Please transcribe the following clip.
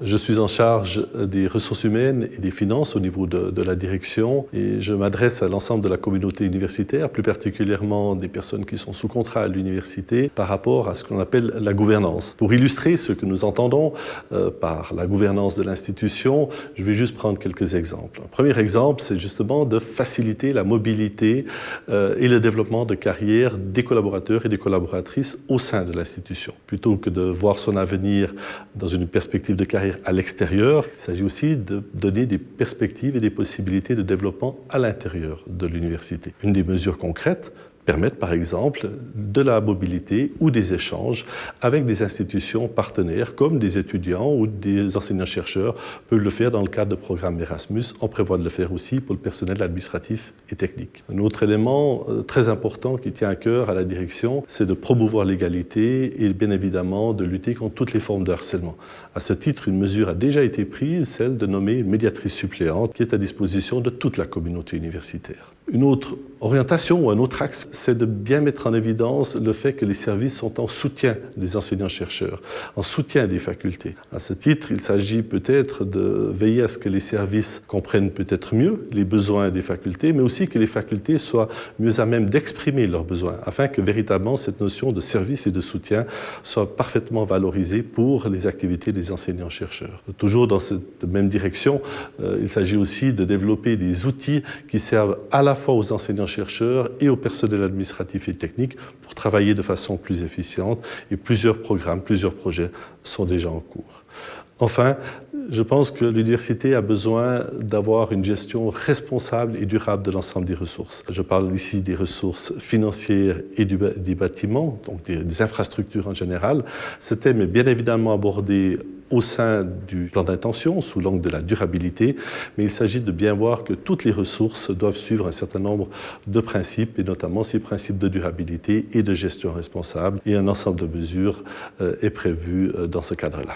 Je suis en charge des ressources humaines et des finances au niveau de la direction et je m'adresse à l'ensemble de la communauté universitaire, plus particulièrement des personnes qui sont sous contrat à l'université par rapport à ce qu'on appelle la gouvernance. Pour illustrer ce que nous entendons par la gouvernance de l'institution, je vais juste prendre quelques exemples. Un premier exemple, c'est justement de faciliter la mobilité et le développement de carrière des collaborateurs et des collaboratrices au sein de l'institution. Plutôt que de voir son avenir dans une perspective de carrière à l'extérieur, il s'agit aussi de donner des perspectives et des possibilités de développement à l'intérieur de l'université. Une des mesures concrètes permettent par exemple de la mobilité ou des échanges avec des institutions partenaires comme des étudiants ou des enseignants-chercheurs peuvent le faire dans le cadre de programmes Erasmus. On prévoit de le faire aussi pour le personnel administratif et technique. Un autre élément très important qui tient à cœur à la direction, c'est de promouvoir l'égalité et bien évidemment de lutter contre toutes les formes de harcèlement. À ce titre, une mesure a déjà été prise, celle de nommer une médiatrice suppléante qui est à disposition de toute la communauté universitaire. Une autre orientation ou un autre axe, c'est de bien mettre en évidence le fait que les services sont en soutien des enseignants-chercheurs, en soutien des facultés. À ce titre, il s'agit peut-être de veiller à ce que les services comprennent peut-être mieux les besoins des facultés, mais aussi que les facultés soient mieux à même d'exprimer leurs besoins, afin que véritablement cette notion de service et de soutien soit parfaitement valorisée pour les activités des enseignants-chercheurs. Toujours dans cette même direction, il s'agit aussi de développer des outils qui servent à la fois aux enseignants-chercheurs et au personnel administratif et technique pour travailler de façon plus efficiente et plusieurs programmes, plusieurs projets sont déjà en cours. Enfin, je pense que l'université a besoin d'avoir une gestion responsable et durable de l'ensemble des ressources. Je parle ici des ressources financières et des bâtiments, donc des infrastructures en général. Ce thème est bien évidemment abordé au sein du plan d'intention, sous l'angle de la durabilité, mais il s'agit de bien voir que toutes les ressources doivent suivre un certain nombre de principes, et notamment ces principes de durabilité et de gestion responsable, et un ensemble de mesures est prévu dans ce cadre-là.